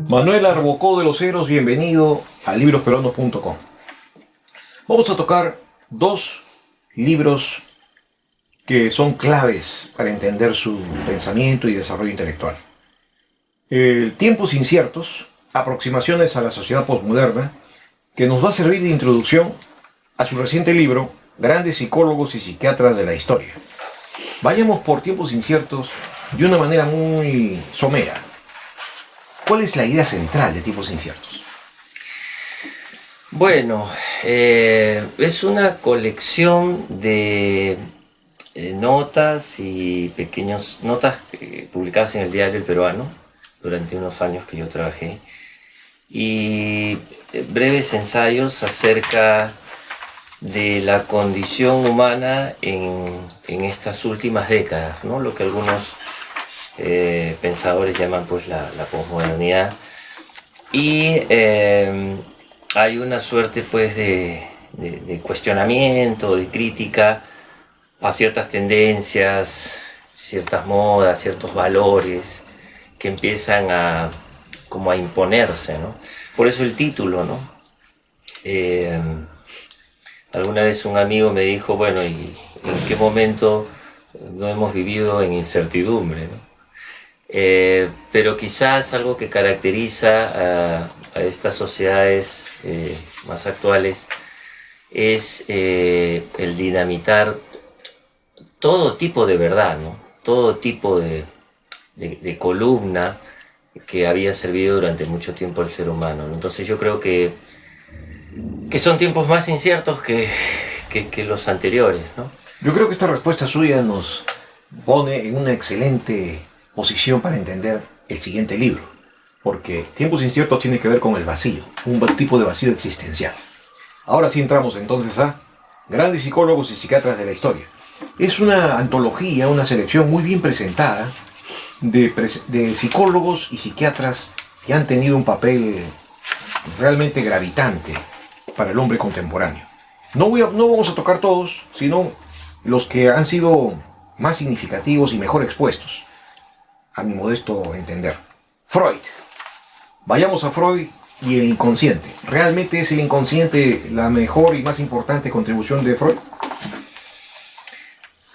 Manuel Arbocó de los Heros, bienvenido a librosperuanos.com. Vamos a tocar dos libros que son claves para entender su pensamiento y desarrollo intelectual. Tiempos inciertos, aproximaciones a la sociedad posmoderna, que nos va a servir de introducción a su reciente libro, Grandes psicólogos y psiquiatras de la historia. Vayamos por tiempos inciertos de una manera muy somera. ¿Cuál es la idea central de Tiempos inciertos? Bueno, es una colección de notas y pequeñas notas publicadas en el Diario El Peruano durante unos años que yo trabajé, y breves ensayos acerca de la condición humana en estas últimas décadas, ¿no? Lo que algunos pensadores llaman pues la posmodernidad. Y hay una suerte pues de cuestionamiento, de crítica a ciertas tendencias, ciertas modas, ciertos valores que empiezan a imponerse, ¿no? Por eso el título, ¿no? Alguna vez un amigo me dijo, bueno, ¿y en qué momento no hemos vivido en incertidumbre, ¿no? Pero quizás algo que caracteriza a estas sociedades más actuales es el dinamitar todo tipo de verdad, ¿no? Todo tipo de columna que había servido durante mucho tiempo al ser humano, ¿no? Entonces yo creo que son tiempos más inciertos que los anteriores, ¿no? Yo creo que esta respuesta suya nos pone en una excelente posición para entender el siguiente libro, porque Tiempos inciertos tiene que ver con el vacío, un tipo de vacío existencial. Ahora sí entramos entonces a Grandes psicólogos y psiquiatras de la historia. Es una antología, una selección muy bien presentada de psicólogos y psiquiatras que han tenido un papel realmente gravitante para el hombre contemporáneo. No vamos a tocar todos, sino los que han sido más significativos y mejor expuestos, a mi modesto entender. Freud. Vayamos a Freud y el inconsciente. ¿Realmente es el inconsciente la mejor y más importante contribución de Freud?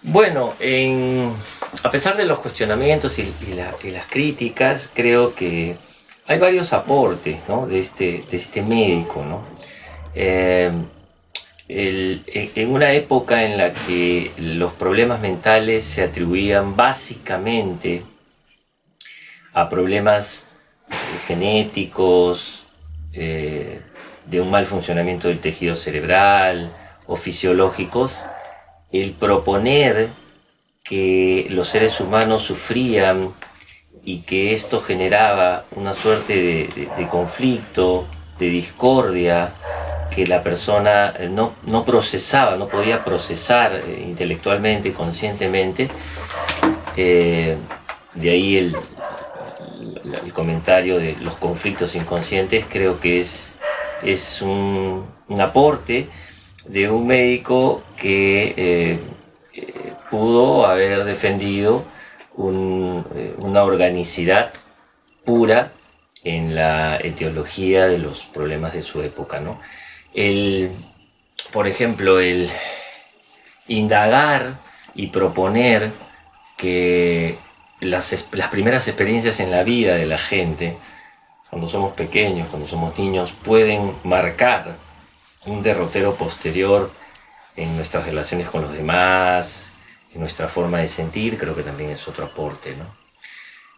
Bueno, a pesar de los cuestionamientos y las críticas, creo que hay varios aportes, ¿no? de este médico, ¿no? En una época en la que los problemas mentales se atribuían básicamente a problemas genéticos, de un mal funcionamiento del tejido cerebral o fisiológicos, el proponer que los seres humanos sufrían y que esto generaba una suerte de conflicto, de discordia, que la persona no procesaba, no podía procesar intelectualmente, conscientemente. De ahí el comentario de los conflictos inconscientes. Creo que es un aporte de un médico que pudo haber defendido una organicidad pura en la etiología de los problemas de su época, ¿no? Por ejemplo, el indagar y proponer que las primeras experiencias en la vida de la gente, cuando somos pequeños, cuando somos niños, pueden marcar un derrotero posterior en nuestras relaciones con los demás, en nuestra forma de sentir, creo que también es otro aporte, ¿no?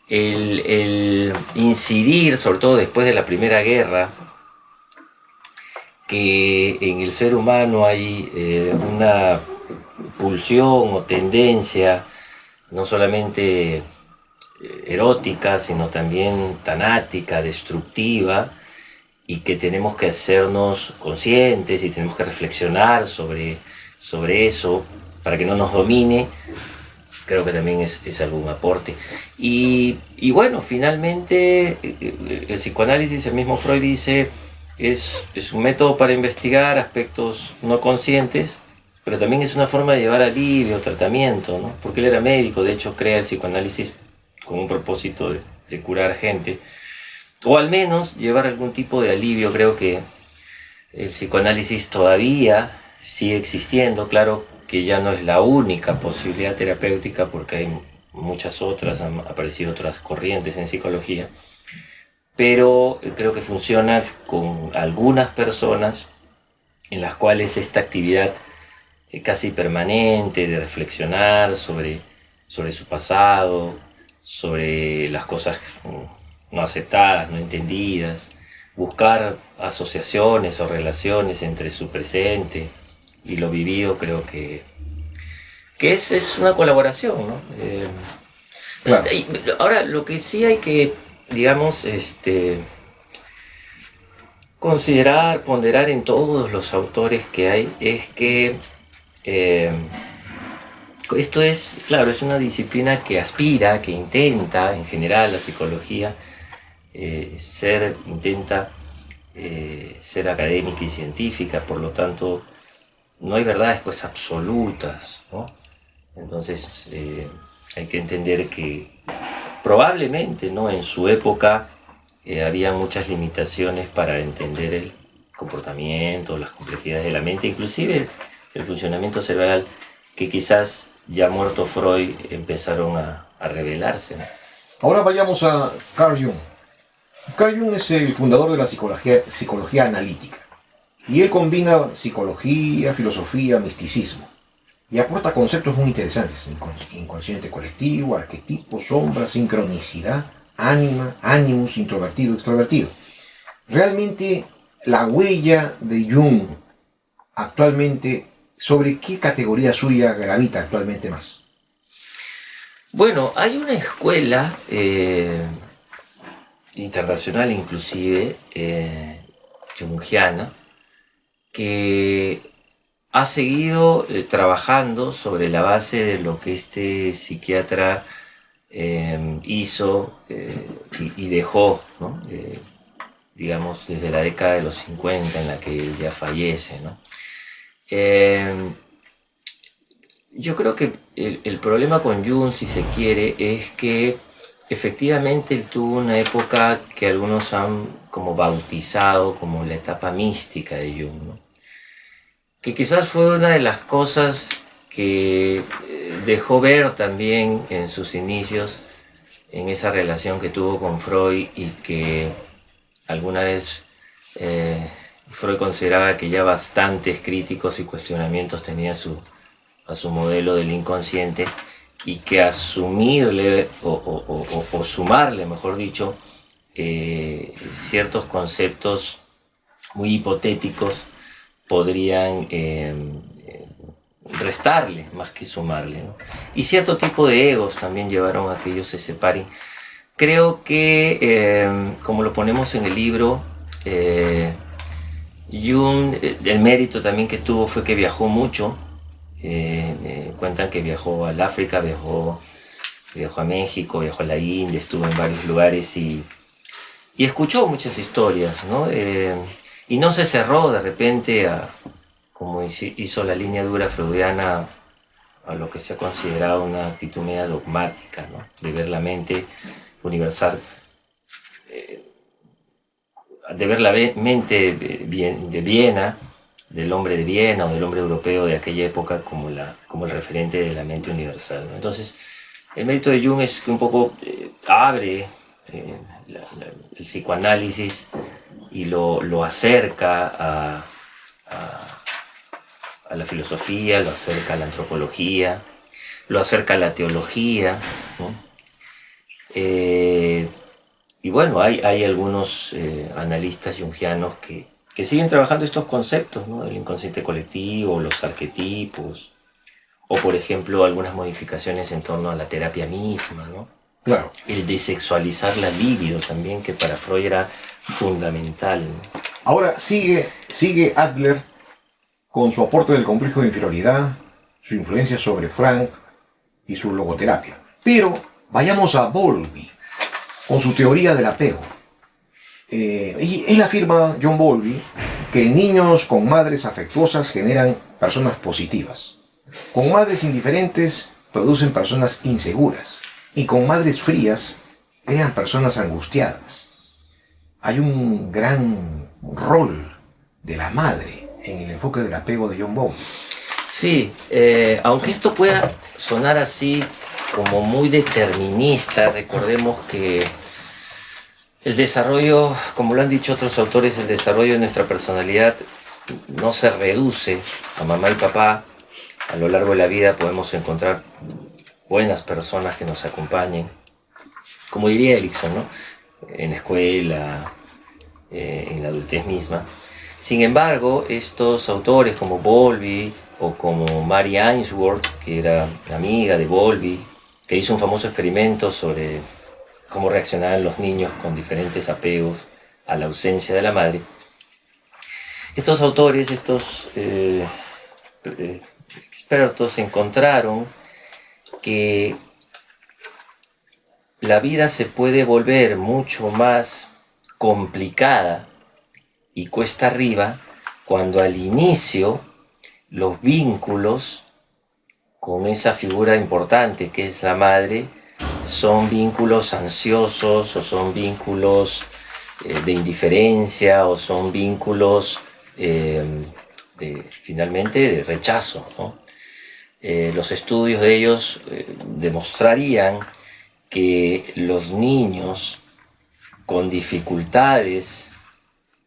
El incidir, sobre todo después de la Primera Guerra, que en el ser humano hay una pulsión o tendencia no solamente erótica, sino también tanática, destructiva, y que tenemos que hacernos conscientes y tenemos que reflexionar sobre eso para que no nos domine. Creo que también es algún aporte. Y bueno, finalmente el psicoanálisis, el mismo Freud dice, es un método para investigar aspectos no conscientes, pero también es una forma de llevar alivio, tratamiento, ¿no? Porque él era médico, de hecho crea el psicoanálisis con un propósito de curar gente. o al menos llevar algún tipo de alivio. Creo que el psicoanálisis todavía sigue existiendo, claro que ya no es la única posibilidad terapéutica porque hay muchas otras, han aparecido otras corrientes en psicología, pero creo que funciona con algunas personas en las cuales esta actividad casi permanente de reflexionar sobre su pasado, sobre las cosas no aceptadas, no entendidas, buscar asociaciones o relaciones entre su presente y lo vivido, creo que es una colaboración, ¿no? Claro. Ahora, lo que sí hay que, digamos, considerar, ponderar en todos los autores que hay, es que esto es, claro, es una disciplina que aspira, que intenta, en general, la psicología, intenta ser académica y científica, por lo tanto, no hay verdades pues absolutas, ¿no? Entonces, hay que entender que probablemente, ¿no?, en su época había muchas limitaciones para entender el comportamiento, las complejidades de la mente, inclusive el funcionamiento cerebral, que quizás ya muerto Freud empezaron a revelarse, ¿no? Ahora vayamos a Carl Jung. Carl Jung es el fundador de la psicología analítica. Y él combina psicología, filosofía, misticismo. Y aporta conceptos muy interesantes: inconsciente colectivo, arquetipos, sombra, sincronicidad, ánima, ánimos, introvertido, extrovertido. Realmente la huella de Jung actualmente, ¿sobre qué categoría suya gravita actualmente más? Bueno, hay una escuela internacional inclusive, jungiana, que ha seguido trabajando sobre la base de lo que este psiquiatra hizo y dejó, ¿no? Digamos, desde la década de los 50, en la que él ya fallece, ¿no? Yo creo que el problema con Jung, si se quiere, es que efectivamente él tuvo una época que algunos han como bautizado como la etapa mística de Jung, ¿no? Que quizás fue una de las cosas que dejó ver también en sus inicios, en esa relación que tuvo con Freud, y que alguna vez Freud consideraba que ya bastantes críticos y cuestionamientos tenía a su modelo del inconsciente, y que asumirle o sumarle, mejor dicho, ciertos conceptos muy hipotéticos podrían restarle más que sumarle, ¿no? Y cierto tipo de egos también llevaron a que ellos se separen. Creo que, como lo ponemos en el libro, Jung, el mérito también que tuvo fue que viajó mucho. Cuentan que viajó al África, viajó a México, viajó a la India, estuvo en varios lugares y escuchó muchas historias, ¿no? Y no se cerró de repente como hizo la línea dura freudiana, a lo que se ha considerado una actitud media dogmática, ¿no? De ver la mente universal, de ver la mente de Viena, del hombre de Viena o del hombre europeo de aquella época como el referente de la mente universal, ¿no? Entonces, el mérito de Jung es que un poco abre el psicoanálisis y lo acerca a la filosofía, lo acerca a la antropología, lo acerca a la teología, ¿no? Y bueno, hay algunos analistas jungianos que siguen trabajando estos conceptos, ¿no? El inconsciente colectivo, los arquetipos, o por ejemplo algunas modificaciones en torno a la terapia misma, ¿no? Claro. El desexualizar la libido también, que para Freud era fundamental, ¿no? Ahora sigue Adler con su aporte del complejo de inferioridad, su influencia sobre Frank y su logoterapia. Pero vayamos a Bowlby con su teoría del apego. Y él afirma, John Bowlby, que niños con madres afectuosas generan personas positivas. Con madres indiferentes producen personas inseguras. Y con madres frías crean personas angustiadas. hay un gran rol de la madre en el enfoque del apego de John Bowlby. Sí, aunque esto pueda sonar así como muy determinista, recordemos que el desarrollo, como lo han dicho otros autores, el desarrollo de nuestra personalidad no se reduce a mamá y papá. A lo largo de la vida podemos encontrar buenas personas que nos acompañen, como diría Erikson, ¿no? En la escuela, en la adultez misma. Sin embargo, estos autores como Bowlby o como Mary Ainsworth, que era amiga de Bowlby, que hizo un famoso experimento sobre cómo reaccionaban los niños con diferentes apegos a la ausencia de la madre. Estos autores, estos expertos encontraron que la vida se puede volver mucho más complicada y cuesta arriba cuando al inicio los vínculos con esa figura importante que es la madre son vínculos ansiosos o son vínculos de indiferencia o son vínculos finalmente de rechazo, ¿no? Los estudios de ellos demostrarían que los niños con dificultades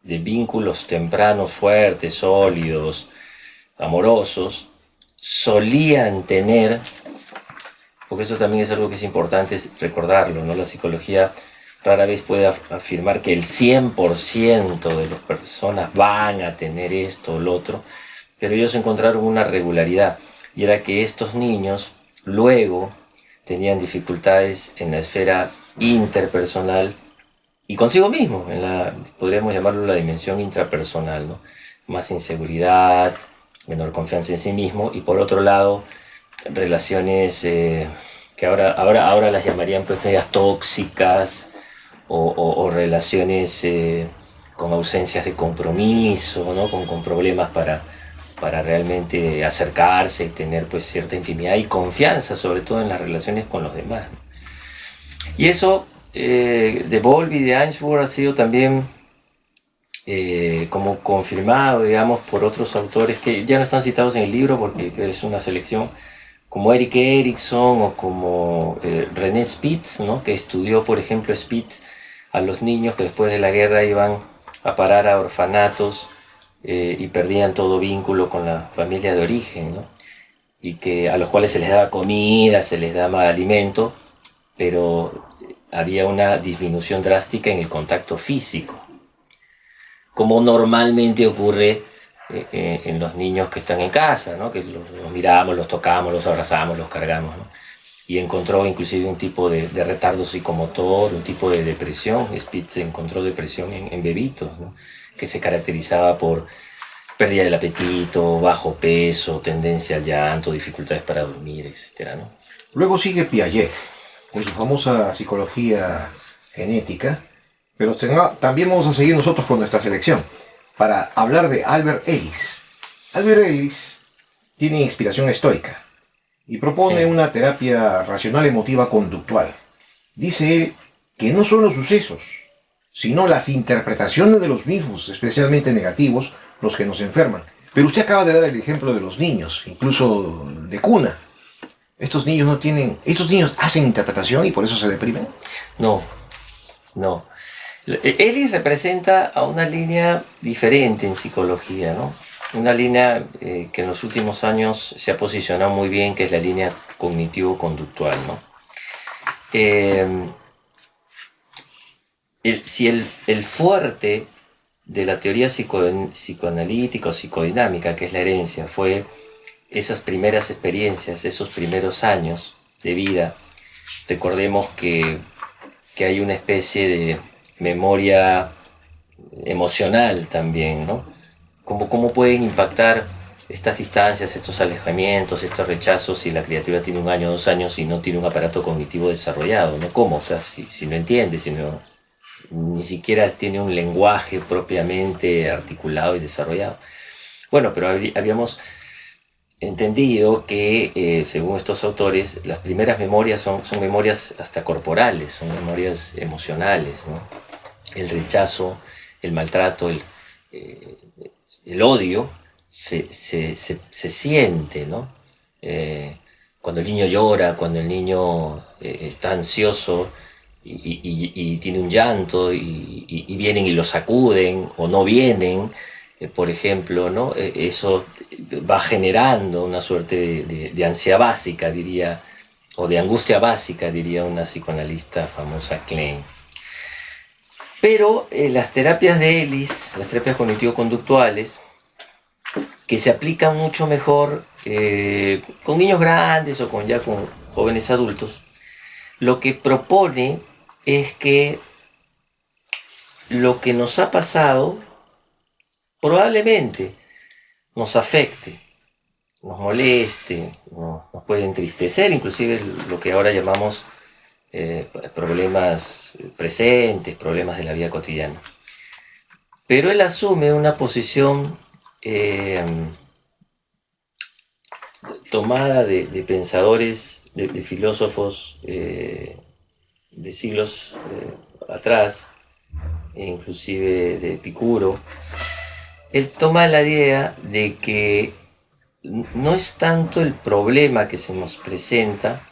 de vínculos tempranos fuertes, sólidos, amorosos, solían tener, porque eso también es algo que es importante recordarlo, ¿no? La psicología rara vez puede afirmar que el 100% de las personas van a tener esto o lo otro, pero ellos encontraron una regularidad, y era que estos niños luego tenían dificultades en la esfera interpersonal y consigo mismo, podríamos llamarlo la dimensión intrapersonal, ¿no? Más inseguridad, menor confianza en sí mismo, y por otro lado, relaciones que ahora las llamarían pues medias tóxicas, o relaciones con ausencias de compromiso, ¿no? Con problemas para realmente acercarse y tener pues cierta intimidad y confianza, sobre todo en las relaciones con los demás, ¿no? Y eso de Bowlby y de Ainsworth ha sido también como confirmado, digamos, por otros autores que ya no están citados en el libro porque es una selección, como Erik Erikson o como René Spitz, ¿no? Que estudió, por ejemplo, Spitz a los niños que después de la guerra iban a parar a orfanatos y perdían todo vínculo con la familia de origen, ¿no? Y a los cuales se les daba comida, se les daba alimento, pero había una disminución drástica en el contacto físico, como normalmente ocurre en los niños que están en casa, ¿no? Que los miramos, los tocamos, los abrazamos, los cargamos, ¿no? Y encontró inclusive un tipo de retardo psicomotor, un tipo de depresión. Spitz encontró depresión en bebitos, ¿no? Que se caracterizaba por pérdida del apetito, bajo peso, tendencia al llanto, dificultades para dormir, etc., ¿no? Luego sigue Piaget, con su famosa psicología genética, pero también vamos a seguir nosotros con nuestra selección para hablar de Albert Ellis. Albert Ellis tiene inspiración estoica y propone una terapia racional emotiva conductual. Dice él que no son los sucesos, sino las interpretaciones de los mismos, especialmente negativos, los que nos enferman. Pero usted acaba de dar el ejemplo de los niños, incluso de cuna. Estos niños hacen interpretación y por eso se deprimen. No. Ellis representa a una línea diferente en psicología, ¿no? Una línea que en los últimos años se ha posicionado muy bien, que es la línea cognitivo-conductual, ¿no? Si el fuerte de la teoría psicoanalítica o psicodinámica, que es la herencia, fue esas primeras experiencias, esos primeros años de vida, recordemos que hay una especie de memoria emocional también, ¿no? ¿Cómo pueden impactar estas distancias, estos alejamientos, estos rechazos si la criatura tiene 1 año, 2 años y no tiene un aparato cognitivo desarrollado, ¿no? ¿Cómo? O sea, si no entiende, ni siquiera tiene un lenguaje propiamente articulado y desarrollado. Bueno, pero habíamos entendido que, según estos autores, las primeras memorias son memorias hasta corporales, son memorias emocionales, ¿no? el rechazo, el maltrato, el odio se siente, ¿no? Cuando el niño llora, cuando el niño está ansioso y tiene un llanto y vienen y lo sacuden o no vienen, por ejemplo, ¿no? Eso va generando una suerte de ansiedad básica, diría, o de angustia básica, diría una psicoanalista famosa, Klein. Pero las terapias de Ellis, las terapias cognitivo-conductuales, que se aplican mucho mejor con niños grandes o con jóvenes adultos, lo que propone es que lo que nos ha pasado probablemente nos afecte, nos moleste, nos puede entristecer, inclusive lo que ahora llamamos problemas presentes, problemas de la vida cotidiana. Pero él asume una posición tomada de pensadores, de filósofos de siglos atrás, inclusive de Epicuro. Él toma la idea de que no es tanto el problema que se nos presenta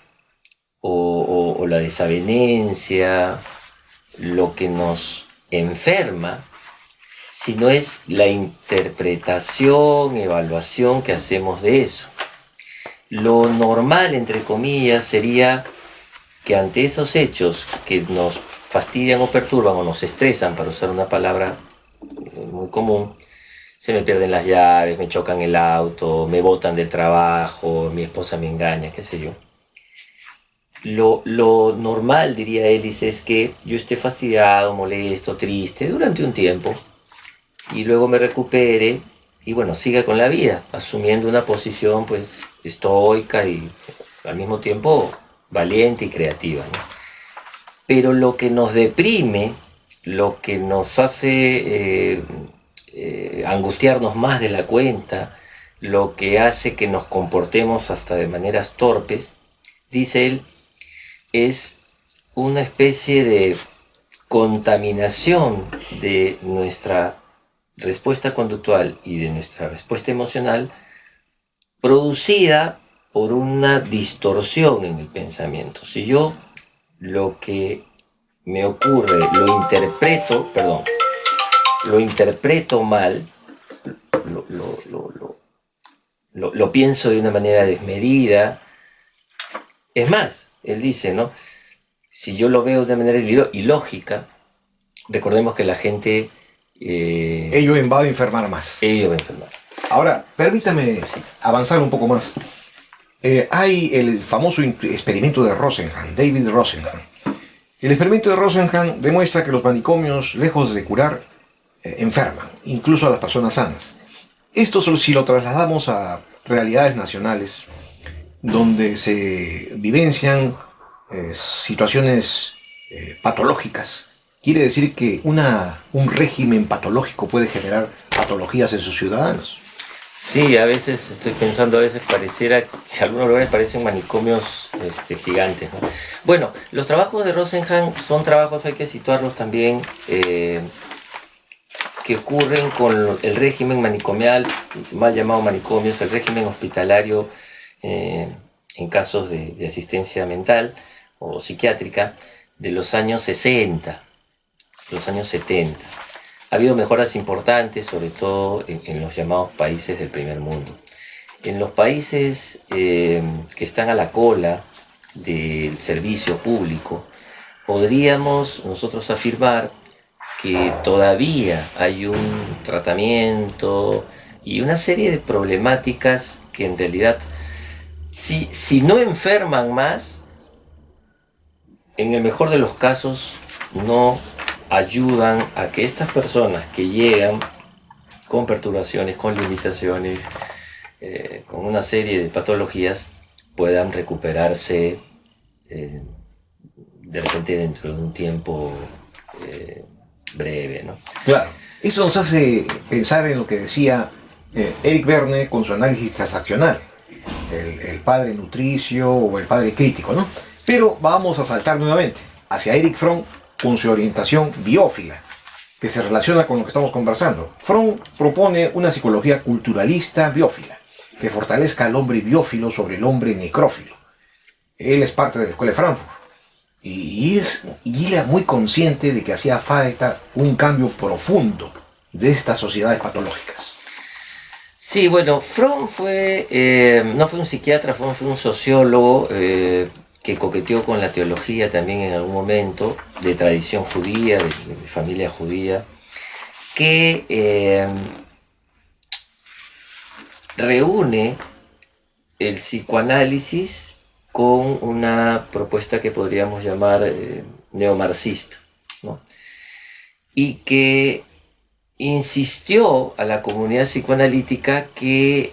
o la desavenencia lo que nos enferma, sino es la interpretación, evaluación que hacemos de eso. Lo normal, entre comillas, sería que ante esos hechos que nos fastidian o perturban o nos estresan, para usar una palabra muy común, se me pierden las llaves, me chocan el auto, me botan del trabajo, mi esposa me engaña, qué sé yo. Lo normal, diría Ellis, es que yo esté fastidiado, molesto, triste durante un tiempo y luego me recupere y bueno, siga con la vida, asumiendo una posición pues estoica y al mismo tiempo valiente y creativa, ¿no? Pero lo que nos deprime, lo que nos hace angustiarnos más de la cuenta, lo que hace que nos comportemos hasta de maneras torpes, dice él, es una especie de contaminación de nuestra respuesta conductual y de nuestra respuesta emocional producida por una distorsión en el pensamiento. Si yo lo que me ocurre lo interpreto mal, lo pienso de una manera desmedida. Es más, él dice, ¿no? Si yo lo veo de manera ilógica, recordemos que la gente... ello va a enfermar más. Ello va a enfermar. Ahora, permítame avanzar un poco más. Hay el famoso experimento de Rosenhan, David Rosenhan. El experimento de Rosenhan demuestra que los manicomios, lejos de curar, enferman, incluso a las personas sanas. Esto si lo trasladamos a realidades nacionales, donde se vivencian situaciones patológicas, quiere decir que un régimen patológico puede generar patologías en sus ciudadanos. Sí, a veces estoy pensando, a veces pareciera que algunos lugares parecen manicomios gigantes, ¿no? Bueno, los trabajos de Rosenhan son trabajos, hay que situarlos también, que ocurren con el régimen manicomial, mal llamado manicomios, el régimen hospitalario en casos de asistencia mental o psiquiátrica de los años 60, los años 70. Ha habido mejoras importantes, sobre todo en los llamados países del primer mundo. En los países que están a la cola del servicio público, podríamos nosotros afirmar que todavía hay un tratamiento y una serie de problemáticas que en realidad, si no enferman más, en el mejor de los casos no ayudan a que estas personas que llegan con perturbaciones, con limitaciones, con una serie de patologías, puedan recuperarse de repente dentro de un tiempo breve, ¿no? Claro, eso nos hace pensar en lo que decía Eric Berne con su análisis transaccional, el padre nutricio o el padre crítico, ¿no? Pero vamos a saltar nuevamente hacia Erich Fromm con su orientación biófila. que se relaciona con lo que estamos conversando. Fromm propone una psicología culturalista biófila, que fortalezca al hombre biófilo sobre el hombre necrófilo. Él es parte de la escuela de Frankfurt y él era muy consciente de que hacía falta un cambio profundo de estas sociedades patológicas. Sí, bueno, Fromm no fue un psiquiatra, fue un sociólogo que coqueteó con la teología también en algún momento, de tradición judía, de familia judía, que reúne el psicoanálisis con una propuesta que podríamos llamar neomarxista, ¿no? Y que insistió a la comunidad psicoanalítica, que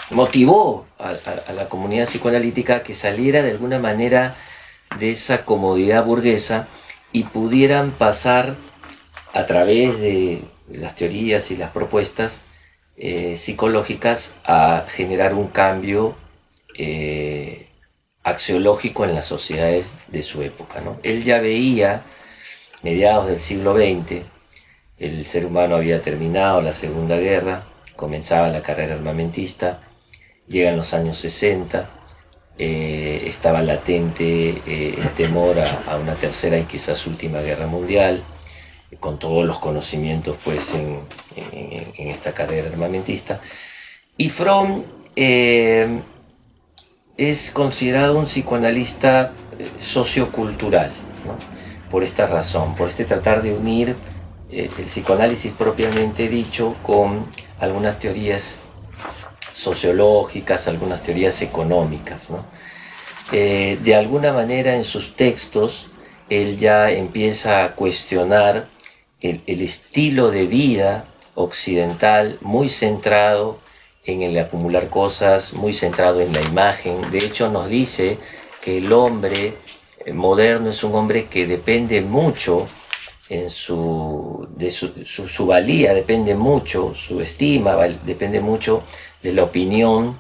motivó a la comunidad psicoanalítica que saliera de alguna manera de esa comodidad burguesa y pudieran pasar a través de las teorías y las propuestas psicológicas a generar un cambio axiológico en las sociedades de su época, ¿no? Él ya veía, mediados del siglo XX, el ser humano había terminado la Segunda Guerra, comenzaba la carrera armamentista, llegan los años 60, estaba latente el temor a una tercera y quizás última guerra mundial, con todos los conocimientos pues en esta carrera armamentista. Y Fromm es considerado un psicoanalista sociocultural, ¿no? Por esta razón, por este tratar de unir el psicoanálisis propiamente dicho con algunas teorías sociológicas, algunas teorías económicas, ¿no? De alguna manera en sus textos él ya empieza a cuestionar el estilo de vida occidental muy centrado en el acumular cosas, muy centrado en la imagen. De hecho nos dice que el hombre moderno es un hombre que depende mucho de su valía, depende mucho, su estima depende mucho de la opinión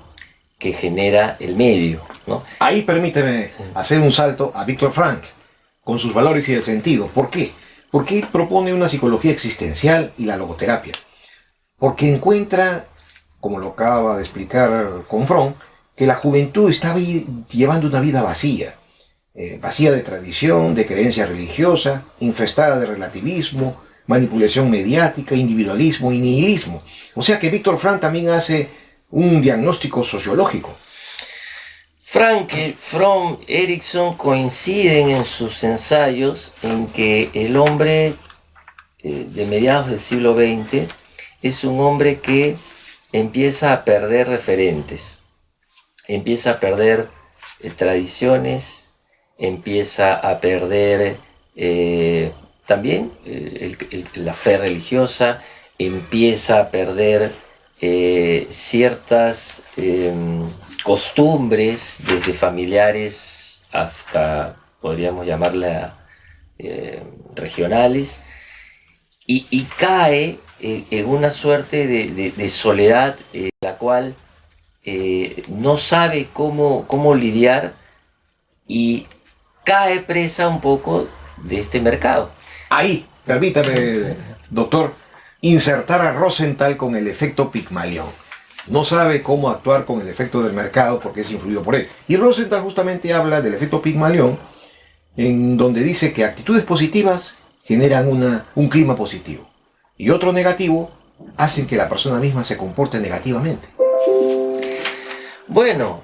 que genera el medio, ¿no? Ahí permíteme hacer un salto a Viktor Frankl, con sus valores y el sentido. ¿Por qué? Porque él propone una psicología existencial y la logoterapia. Porque encuentra, como lo acaba de explicar con Fromm, que la juventud está llevando una vida vacía. Vacía de tradición, de creencia religiosa, infestada de relativismo, manipulación mediática, individualismo y nihilismo. O sea que Viktor Frankl también hace un diagnóstico sociológico. Frankl, Fromm, Erikson coinciden en sus ensayos en que el hombre de mediados del siglo XX es un hombre que empieza a perder referentes, empieza a perder tradiciones, empieza a perder también la fe religiosa, empieza a perder ciertas costumbres, desde familiares hasta, podríamos llamarla, regionales, y cae en una suerte de soledad, la cual no sabe cómo lidiar, y cae presa un poco de este mercado. Ahí, permítame, doctor, insertar a Rosenthal con el efecto Pigmalión. No sabe cómo actuar con el efecto del mercado porque es influido por él. Y Rosenthal justamente habla del efecto Pigmalión, en donde dice que actitudes positivas generan un clima positivo y otro negativo hacen que la persona misma se comporte negativamente. Bueno,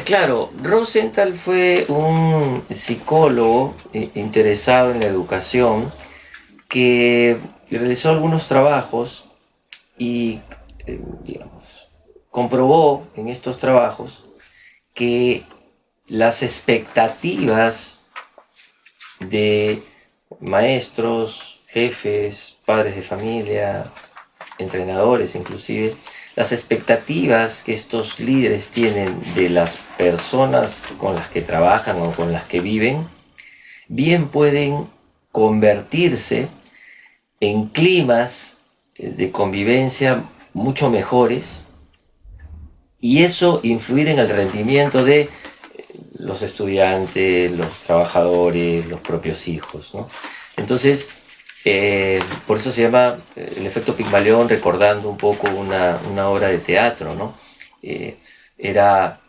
claro, Rosenthal fue un psicólogo interesado en la educación que realizó algunos trabajos y, digamos, comprobó en estos trabajos que las expectativas de maestros, jefes, padres de familia, entrenadores inclusive, las expectativas que estos líderes tienen de las personas con las que trabajan o con las que viven, bien pueden convertirse en climas de convivencia mucho mejores, y eso influir en el rendimiento de los estudiantes, los trabajadores, los propios hijos, ¿no? Entonces, por eso se llama el efecto Pigmalión, recordando un poco una obra de teatro, ¿no? Era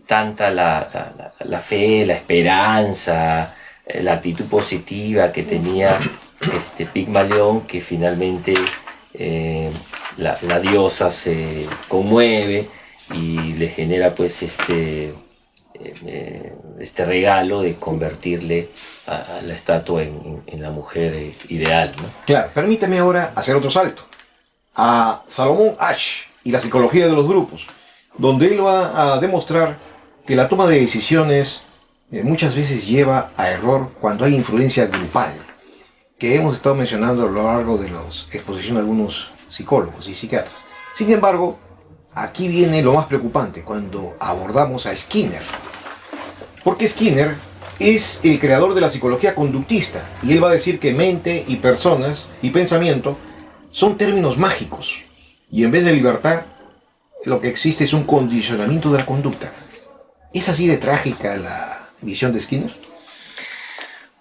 tanta la fe, la esperanza, la actitud positiva que tenía Pigmalión, que finalmente la diosa se conmueve y le genera pues este regalo de convertirle a la estatua en la mujer ideal, ¿no? Claro, permíteme ahora hacer otro salto a Salomón Asch y la psicología de los grupos, donde él va a demostrar que la toma de decisiones muchas veces lleva a error cuando hay influencia grupal, que hemos estado mencionando a lo largo de la exposición de algunos psicólogos y psiquiatras. Sin embargo, aquí viene lo más preocupante cuando abordamos a Skinner, porque Skinner es el creador de la psicología conductista y él va a decir que mente y personas y pensamiento son términos mágicos y en vez de libertad lo que existe es un condicionamiento de la conducta. ¿Es así de trágica la visión de Skinner?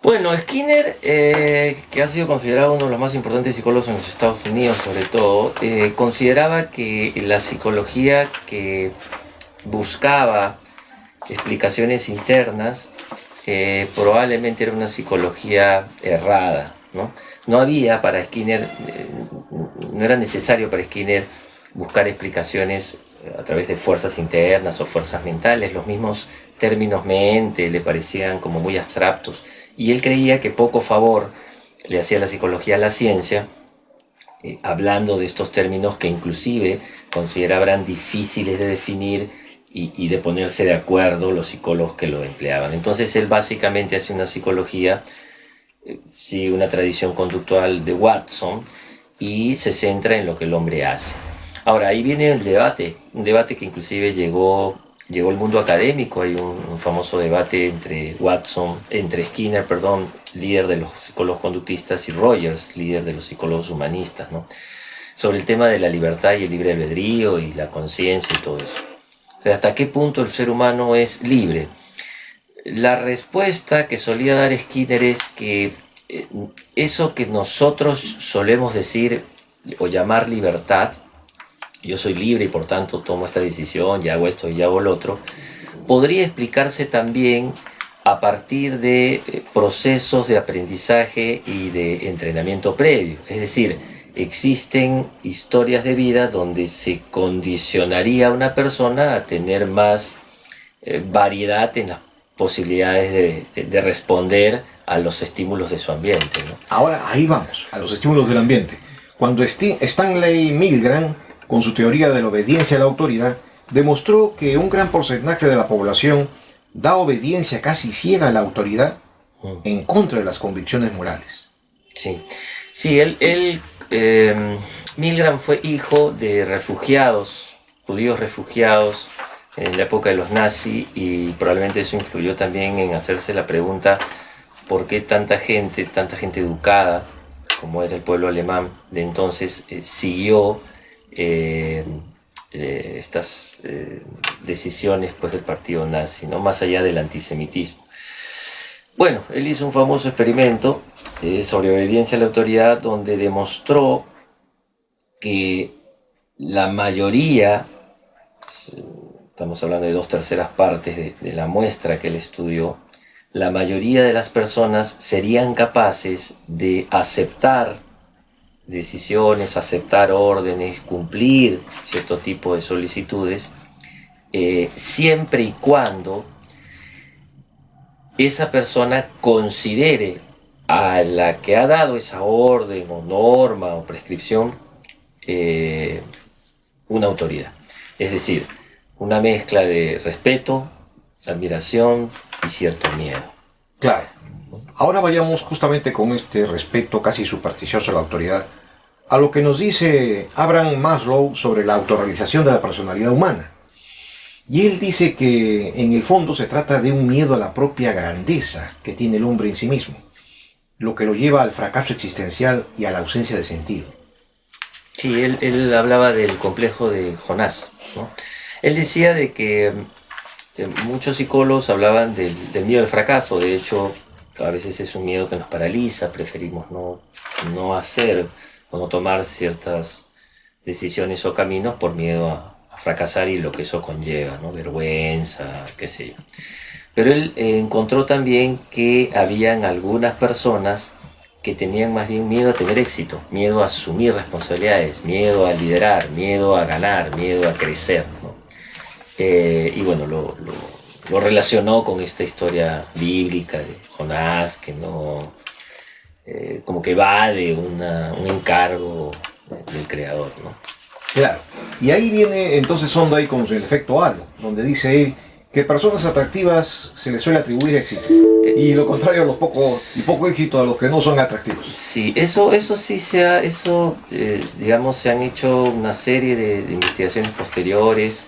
Bueno, Skinner, que ha sido considerado uno de los más importantes psicólogos en los Estados Unidos sobre todo, consideraba que la psicología que buscaba explicaciones internas probablemente era una psicología errada, ¿no? No había para Skinner, no era necesario para Skinner buscar explicaciones a través de fuerzas internas o fuerzas mentales. Los mismos términos mente le parecían como muy abstractos y él creía que poco favor le hacía la psicología a la ciencia, hablando de estos términos que inclusive consideraban difíciles de definir y de ponerse de acuerdo los psicólogos que lo empleaban. Entonces él básicamente hace una psicología, sigue una tradición conductual de Watson y se centra en lo que el hombre hace. Ahora, ahí viene el debate, un debate que inclusive llegó al mundo académico. Hay un famoso debate entre Skinner, líder de los psicólogos conductistas, y Rogers, líder de los psicólogos humanistas, ¿no? Sobre el tema de la libertad y el libre albedrío y la conciencia y todo eso. O sea, ¿hasta qué punto el ser humano es libre? La respuesta que solía dar Skinner es que eso que nosotros solemos decir o llamar libertad, yo soy libre y por tanto tomo esta decisión y hago esto y hago lo otro, podría explicarse también a partir de procesos de aprendizaje y de entrenamiento previo. Es decir, existen historias de vida donde se condicionaría a una persona a tener más variedad en las posibilidades de responder a los estímulos de su ambiente, ¿no? Ahora, ahí vamos, a los estímulos del ambiente. Cuando Stanley Milgram, con su teoría de la obediencia a la autoridad, demostró que un gran porcentaje de la población da obediencia casi ciega a la autoridad en contra de las convicciones morales. Sí, Milgram fue hijo de refugiados, judíos refugiados en la época de los nazis, y probablemente eso influyó también en hacerse la pregunta por qué tanta gente educada, como era el pueblo alemán de entonces, siguió estas decisiones pues, del partido nazi, ¿no? Más allá del antisemitismo. Bueno, él hizo un famoso experimento sobre obediencia a la autoridad, donde demostró que la mayoría, estamos hablando de 2/3 partes de la muestra que él estudió, la mayoría de las personas serían capaces de aceptar decisiones, aceptar órdenes, cumplir cierto tipo de solicitudes, siempre y cuando esa persona considere a la que ha dado esa orden o norma o prescripción una autoridad. Es decir, una mezcla de respeto, admiración y cierto miedo. Claro. Ahora vayamos justamente con este respeto casi supersticioso a la autoridad, a lo que nos dice Abraham Maslow sobre la autorrealización de la personalidad humana. Y él dice que en el fondo se trata de un miedo a la propia grandeza que tiene el hombre en sí mismo, lo que lo lleva al fracaso existencial y a la ausencia de sentido. Sí, él hablaba del complejo de Jonás, ¿no? Él decía de que muchos psicólogos hablaban del miedo al fracaso. De hecho, a veces es un miedo que nos paraliza, preferimos no hacer o no tomar ciertas decisiones o caminos por miedo a fracasar y lo que eso conlleva, ¿no? Vergüenza, qué sé yo. Pero él encontró también que habían algunas personas que tenían más bien miedo a tener éxito, miedo a asumir responsabilidades, miedo a liderar, miedo a ganar, miedo a crecer, ¿no? Y bueno, lo relacionó con esta historia bíblica de Jonás, que no, como que evade un encargo del creador, ¿no? Claro. Y ahí viene entonces Sonday con el efecto halo, donde dice él que personas atractivas se les suele atribuir éxito. Y lo contrario a los poco éxito a los que no son atractivos. Sí, eso sí digamos, se han hecho una serie de investigaciones posteriores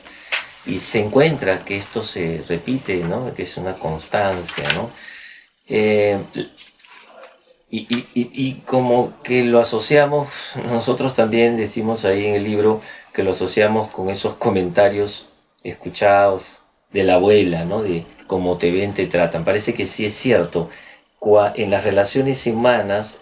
y se encuentra que esto se repite, ¿no? Que es una constancia, ¿no? Y como que lo asociamos, nosotros también decimos ahí en el libro que lo asociamos con esos comentarios escuchados de la abuela, ¿no? De cómo te ven, te tratan. Parece que sí es cierto. En las relaciones humanas,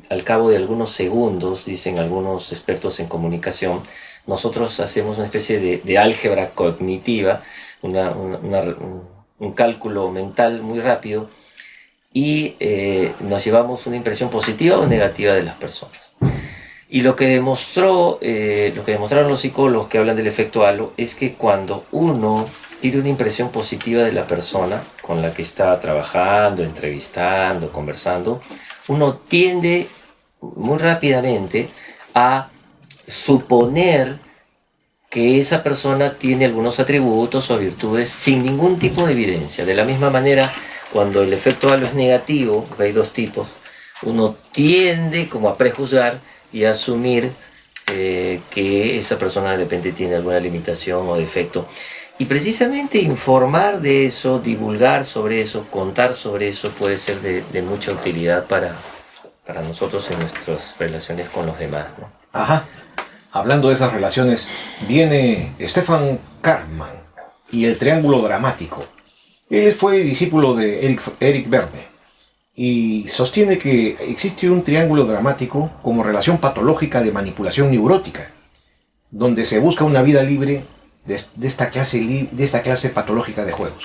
al cabo de algunos segundos, dicen algunos expertos en comunicación, nosotros hacemos una especie de álgebra cognitiva, un cálculo mental muy rápido, y nos llevamos una impresión positiva o negativa de las personas. Y lo que demostraron los psicólogos que hablan del efecto halo es que cuando uno tiene una impresión positiva de la persona con la que está trabajando, entrevistando, conversando, uno tiende muy rápidamente a suponer que esa persona tiene algunos atributos o virtudes sin ningún tipo de evidencia. De la misma manera, cuando el efecto halo es negativo, porque hay dos tipos, uno tiende como a prejuzgar y a asumir que esa persona de repente tiene alguna limitación o defecto. Y precisamente informar de eso, divulgar sobre eso, contar sobre eso puede ser de mucha utilidad para nosotros en nuestras relaciones con los demás, ¿no? Ajá. Hablando de esas relaciones, viene Stefan Karpman y el triángulo dramático. Él fue discípulo de Eric Berne y sostiene que existe un triángulo dramático como relación patológica de manipulación neurótica, donde se busca una vida libre de esta clase patológica de juegos.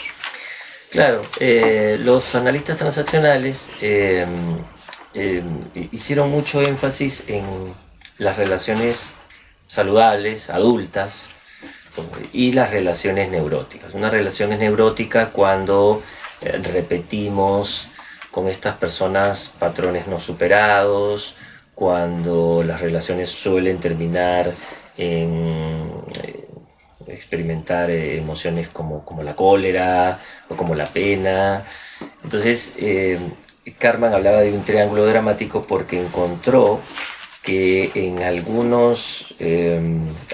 Claro, los analistas transaccionales hicieron mucho énfasis en las relaciones saludables, adultas, y las relaciones neuróticas. Una relación es neurótica cuando repetimos con estas personas patrones no superados, cuando las relaciones suelen terminar en experimentar emociones como la cólera o como la pena. Entonces, Karpman hablaba de un triángulo dramático porque encontró que en algunos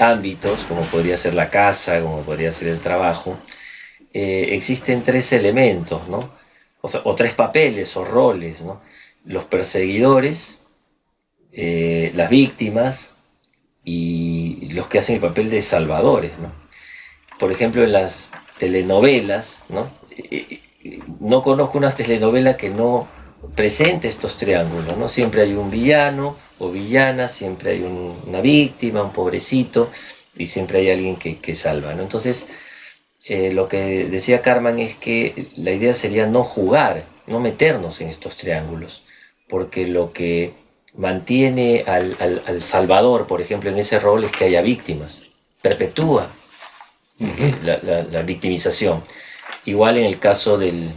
ámbitos, como podría ser la casa, como podría ser el trabajo, existen tres elementos, ¿no? O tres papeles o roles, ¿no? Los perseguidores, las víctimas y los que hacen el papel de salvadores, ¿no? Por ejemplo, en las telenovelas, ¿no? No conozco una telenovela que no presente estos triángulos, ¿no? Siempre hay un villano o villana, siempre hay una víctima, un pobrecito, y siempre hay alguien que salva, ¿no? Entonces, lo que decía Karpman es que la idea sería no jugar, no meternos en estos triángulos, porque lo que mantiene al salvador, por ejemplo, en ese rol es que haya víctimas, perpetúa la victimización. Igual en el caso del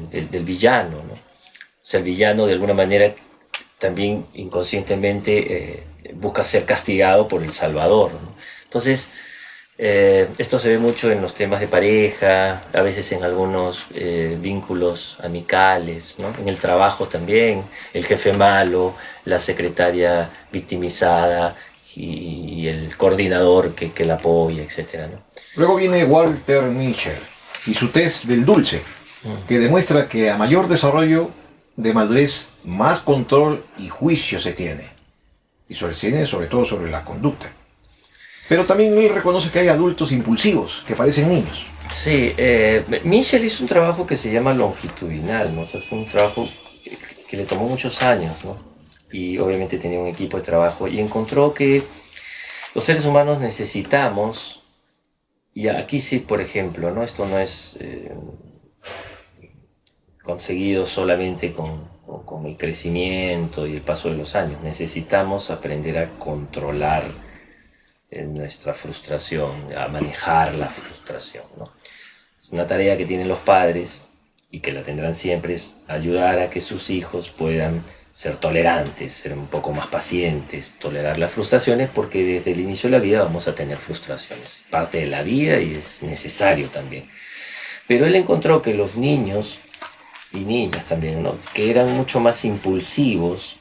villano, ¿no? O sea, el villano de alguna manera también inconscientemente busca ser castigado por el salvador, ¿no? Entonces, esto se ve mucho en los temas de pareja, a veces en algunos vínculos amicales, ¿no? En el trabajo también, el jefe malo, la secretaria victimizada y el coordinador que la apoya, etc., ¿no? Luego viene Walter Mischel y su test del dulce, que demuestra que a mayor desarrollo de madurez, más control y juicio se tiene. Y sobre todo sobre la conducta. Pero también él reconoce que hay adultos impulsivos, que parecen niños. Sí, Michel hizo un trabajo que se llama longitudinal, ¿no? O sea, fue un trabajo que le tomó muchos años, ¿no? Y obviamente tenía un equipo de trabajo y encontró que los seres humanos necesitamos, y aquí sí, por ejemplo, ¿no? Esto no es conseguido solamente con el crecimiento y el paso de los años. Necesitamos aprender a controlar nuestra frustración, a manejar la frustración, ¿no? Es una tarea que tienen los padres y que la tendrán siempre, es ayudar a que sus hijos puedan ser tolerantes, ser un poco más pacientes, tolerar las frustraciones, porque desde el inicio de la vida vamos a tener frustraciones, parte de la vida y es necesario también. Pero él encontró que los niños y niñas también, ¿no? Que eran mucho más impulsivos,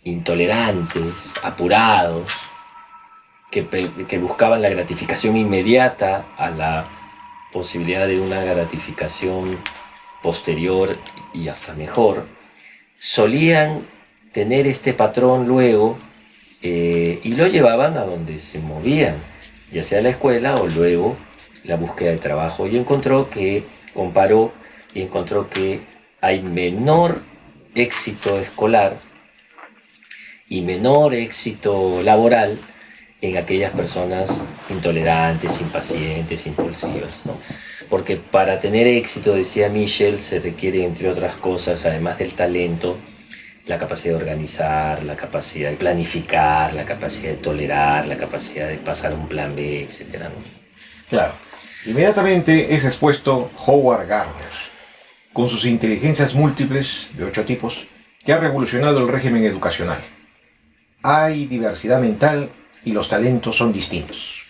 intolerantes, apurados, que buscaban la gratificación inmediata a la posibilidad de una gratificación posterior y hasta mejor, solían tener este patrón luego y lo llevaban a donde se movían, ya sea la escuela o luego la búsqueda de trabajo. Y comparó y encontró que hay menor éxito escolar y menor éxito laboral en aquellas personas intolerantes, impacientes, impulsivas, ¿no? Porque para tener éxito, decía Michel, se requiere, entre otras cosas, además del talento, la capacidad de organizar, la capacidad de planificar, la capacidad de tolerar, la capacidad de pasar un plan B, etc., ¿no? Claro. Inmediatamente es expuesto Howard Gardner, con sus inteligencias múltiples de 8 tipos, que ha revolucionado el régimen educacional. Hay diversidad mental y los talentos son distintos.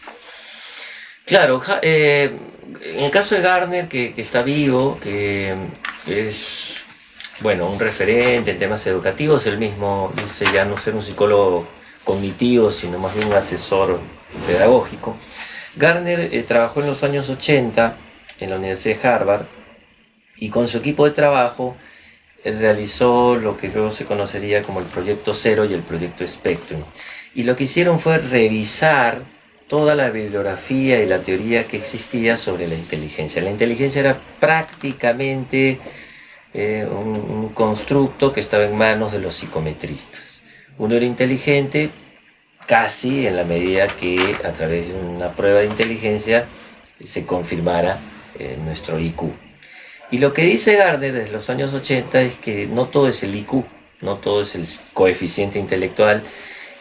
Claro, en el caso de Gardner, que está vivo, que es, bueno, un referente en temas educativos, él mismo dice ya no ser un psicólogo cognitivo, sino más bien un asesor pedagógico. Gardner trabajó en los años 80 en la Universidad de Harvard y con su equipo de trabajo realizó lo que luego se conocería como el Proyecto Zero y el Proyecto Spectrum. Y lo que hicieron fue revisar toda la bibliografía y la teoría que existía sobre la inteligencia. La inteligencia era prácticamente un constructo que estaba en manos de los psicometristas. Uno era inteligente casi en la medida que a través de una prueba de inteligencia se confirmara nuestro IQ. Y lo que dice Gardner desde los años 80 es que no todo es el IQ, no todo es el coeficiente intelectual,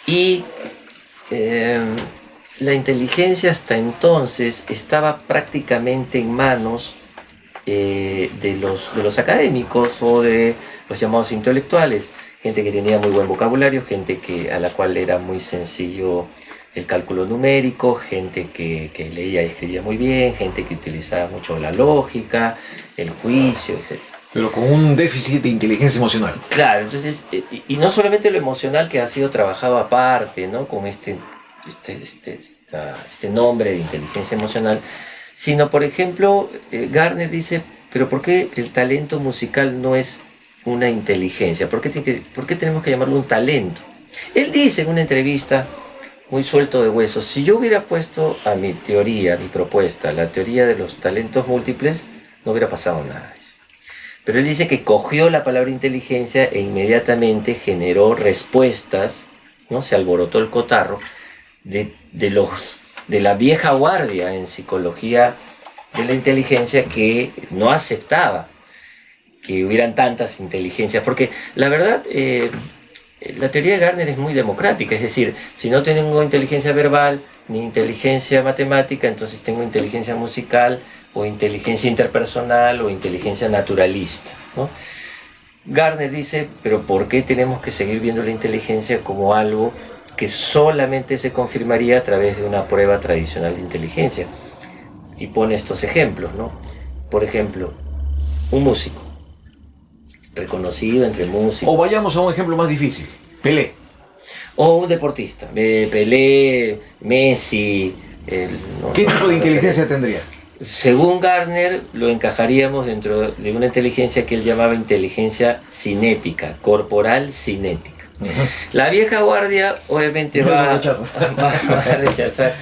y la inteligencia hasta entonces estaba prácticamente en manos de los académicos o de los llamados intelectuales, gente que tenía muy buen vocabulario, gente a la cual era muy sencillo el cálculo numérico, gente que leía y escribía muy bien, gente que utilizaba mucho la lógica, el juicio, etc. Pero con un déficit de inteligencia emocional. Claro, entonces, y no solamente lo emocional, que ha sido trabajado aparte, ¿no? Con este nombre de inteligencia emocional, sino, por ejemplo, Gardner dice, pero ¿por qué el talento musical no es una inteligencia? ¿Por qué tenemos que llamarlo un talento? Él dice en una entrevista, muy suelto de huesos, si yo hubiera puesto a mi teoría, a mi propuesta, la teoría de los talentos múltiples, no hubiera pasado nada. Pero él dice que cogió la palabra inteligencia e inmediatamente generó respuestas, ¿no? Se alborotó el cotarro de la vieja guardia en psicología de la inteligencia, que no aceptaba que hubieran tantas inteligencias, porque la verdad la teoría de Gardner es muy democrática, es decir, si no tengo inteligencia verbal ni inteligencia matemática, entonces tengo inteligencia musical o inteligencia interpersonal o inteligencia naturalista, ¿no? Gardner dice, pero ¿por qué tenemos que seguir viendo la inteligencia como algo que solamente se confirmaría a través de una prueba tradicional de inteligencia? Y pone estos ejemplos, ¿no? Por ejemplo, un músico reconocido entre músicos. O vayamos a un ejemplo más difícil, Pelé. O un deportista, Pelé, Messi. ¿Qué tipo de inteligencia tendría? Según Gardner, lo encajaríamos dentro de una inteligencia que él llamaba inteligencia cinética, corporal cinética. La vieja guardia obviamente va a rechazar,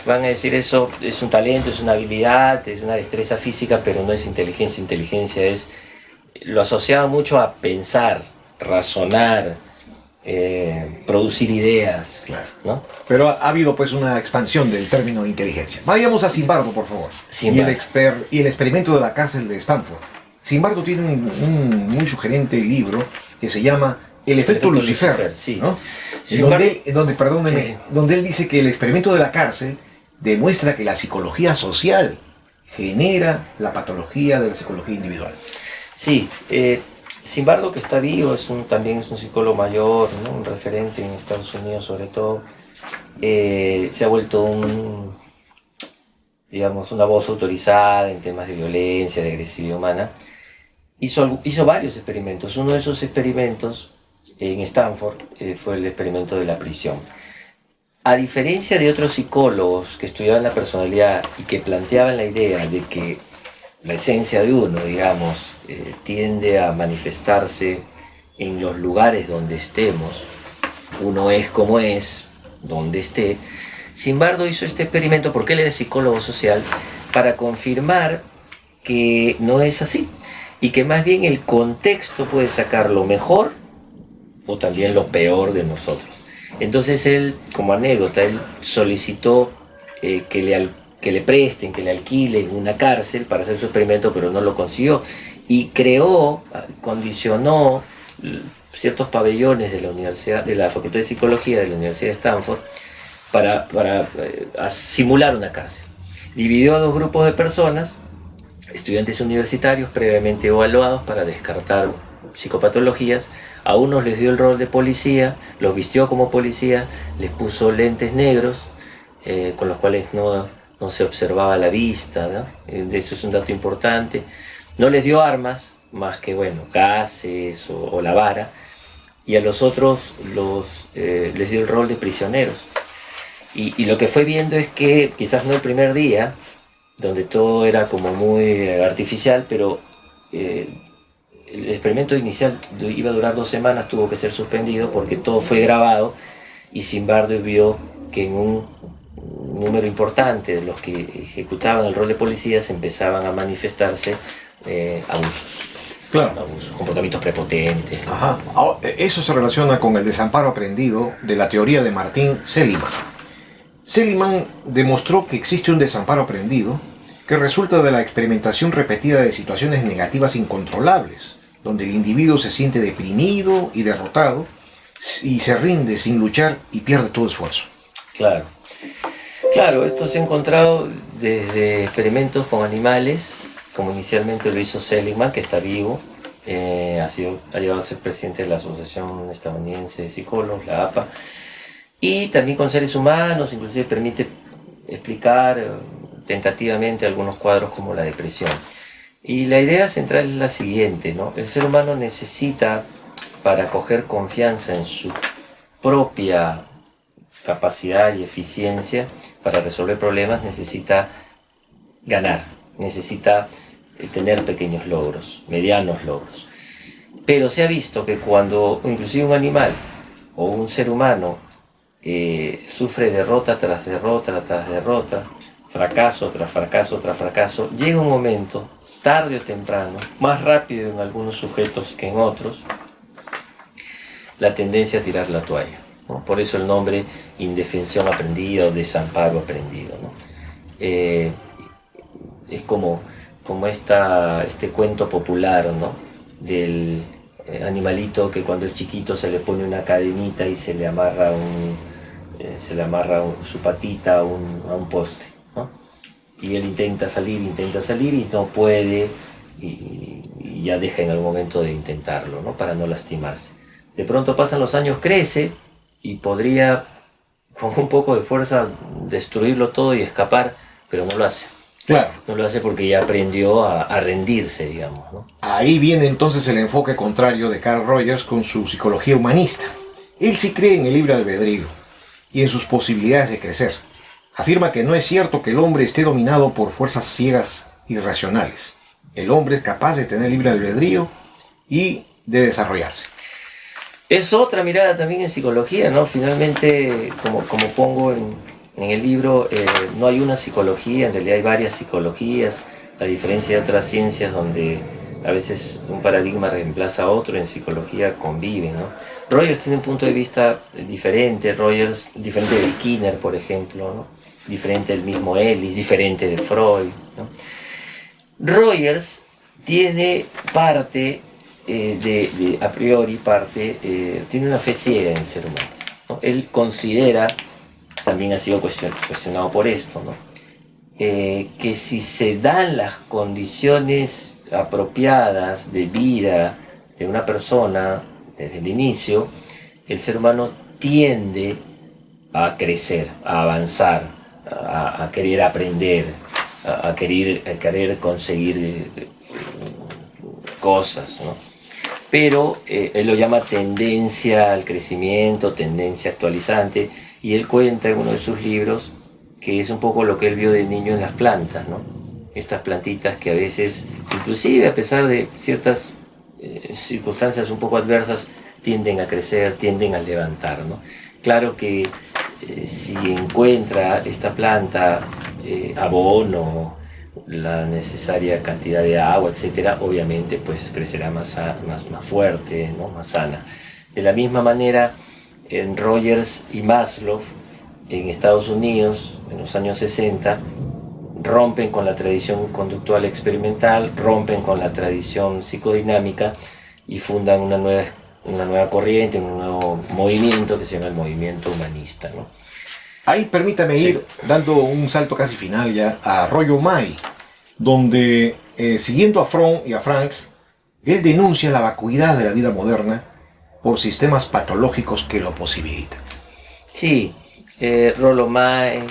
van a decir eso es un talento, es una habilidad, es una destreza física, pero no es inteligencia. Inteligencia es, lo asociaba mucho a pensar, razonar, producir ideas, Claro. ¿no? Pero ha habido pues una expansión del término de inteligencia. Vayamos a Zimbardo, por favor. Zimbardo. Y el experimento de la cárcel de Stanford. Zimbardo tiene un muy sugerente libro que se llama El efecto Lucifer, sí. ¿no? Sí. Donde él dice que el experimento de la cárcel demuestra que la psicología social genera la patología de la psicología individual. Sí, Zimbardo, que está vivo, también es un psicólogo mayor, ¿no? Un referente en Estados Unidos sobre todo. Se ha vuelto digamos, una voz autorizada en temas de violencia, de agresividad humana. Hizo varios experimentos. Uno de esos experimentos en Stanford fue el experimento de la prisión. A diferencia de otros psicólogos que estudiaban la personalidad y que planteaban la idea de que la esencia de uno, digamos, tiende a manifestarse en los lugares donde estemos, uno es como es, donde esté, Zimbardo hizo este experimento, porque él era psicólogo social, para confirmar que no es así, y que más bien el contexto puede sacar lo mejor o también lo peor de nosotros. Entonces él, como anécdota, él solicitó que le presten, que le alquilen una cárcel para hacer su experimento, pero no lo consiguió. Y condicionó ciertos pabellones de la universidad, de la Facultad de Psicología de la Universidad de Stanford para simular una cárcel. Dividió a 2 grupos de personas, estudiantes universitarios previamente evaluados para descartar psicopatologías. A unos les dio el rol de policía, los vistió como policía, les puso lentes negros con los cuales no se observaba la vista, ¿no? De eso es un dato importante. No les dio armas, más que gases o la vara, y a los otros les dio el rol de prisioneros. Y lo que fue viendo es que quizás no el primer día, donde todo era como muy artificial, pero el experimento inicial iba a durar 2 semanas, tuvo que ser suspendido porque todo fue grabado, y Zimbardo vio que en un número importante de los que ejecutaban el rol de policías empezaban a manifestarse abusos. Claro. Abusos, comportamientos prepotentes. Ajá. Eso se relaciona con el desamparo aprendido de la teoría de Martin Seligman. Seligman demostró que existe un desamparo aprendido que resulta de la experimentación repetida de situaciones negativas incontrolables, donde el individuo se siente deprimido y derrotado y se rinde sin luchar y pierde todo esfuerzo. Claro, esto se ha encontrado desde experimentos con animales, como inicialmente lo hizo Seligman, que está vivo, ha llegado a ser presidente de la Asociación Estadounidense de Psicólogos, la APA, y también con seres humanos, inclusive permite explicar tentativamente algunos cuadros como la depresión. Y la idea central es la siguiente, ¿no? El ser humano necesita, para coger confianza en su propia capacidad y eficiencia para resolver problemas, necesita ganar, necesita tener pequeños logros, medianos logros. Pero se ha visto que cuando inclusive un animal o un ser humano sufre derrota tras derrota tras derrota, fracaso tras fracaso tras fracaso, llega un momento, tarde o temprano, más rápido en algunos sujetos que en otros, la tendencia a tirar la toalla, ¿no? Por eso el nombre indefensión aprendida o desamparo aprendido, ¿no? Es como este cuento popular, ¿no? Del animalito que cuando es chiquito se le pone una cadenita y se le amarra su patita a un poste, ¿no? Y él intenta salir y no puede, y ya deja en algún momento de intentarlo, ¿no? Para no lastimarse. De pronto pasan los años, crece y podría con un poco de fuerza destruirlo todo y escapar, pero no lo hace. Claro. No lo hace porque ya aprendió a rendirse, digamos, ¿no? Ahí viene entonces el enfoque contrario de Carl Rogers con su psicología humanista. Él sí cree en el libre albedrío y en sus posibilidades de crecer. Afirma que no es cierto que el hombre esté dominado por fuerzas ciegas irracionales. El hombre es capaz de tener libre albedrío y de desarrollarse. Es otra mirada también en psicología, ¿no? Finalmente, como pongo en el libro, no hay una psicología, en realidad hay varias psicologías, a diferencia de otras ciencias donde a veces un paradigma reemplaza a otro, en psicología conviven, ¿no? Rogers tiene un punto de vista diferente, Rogers, diferente de Skinner, por ejemplo, ¿no? Diferente del mismo Ellis, diferente de Freud, ¿no? Rogers tiene parte a priori tiene una fe ciega en el ser humano, ¿no? Él considera, también ha sido cuestionado por esto, ¿no? Que si se dan las condiciones apropiadas de vida de una persona desde el inicio, el ser humano tiende a crecer, a avanzar, a querer aprender, a querer conseguir cosas, ¿no? Pero él lo llama tendencia al crecimiento, tendencia actualizante, y él cuenta en uno de sus libros que es un poco lo que él vio de niño en las plantas, ¿no? Estas plantitas que a veces, inclusive a pesar de ciertas circunstancias un poco adversas, tienden a crecer, tienden a levantar, ¿no? Claro que si encuentra esta planta abono, la necesaria cantidad de agua, etcétera, obviamente pues crecerá más fuerte, ¿no? Más sana. De la misma manera, en Rogers y Maslow, en Estados Unidos, en los años 60, rompen con la tradición conductual experimental, rompen con la tradición psicodinámica y fundan una nueva corriente, un nuevo movimiento que se llama el movimiento humanista, ¿no? Ahí permítame ir dando un salto casi final ya a Rollo May, donde siguiendo a Fromm y a Frank, él denuncia la vacuidad de la vida moderna por sistemas patológicos que lo posibilitan. Sí, Rollo May,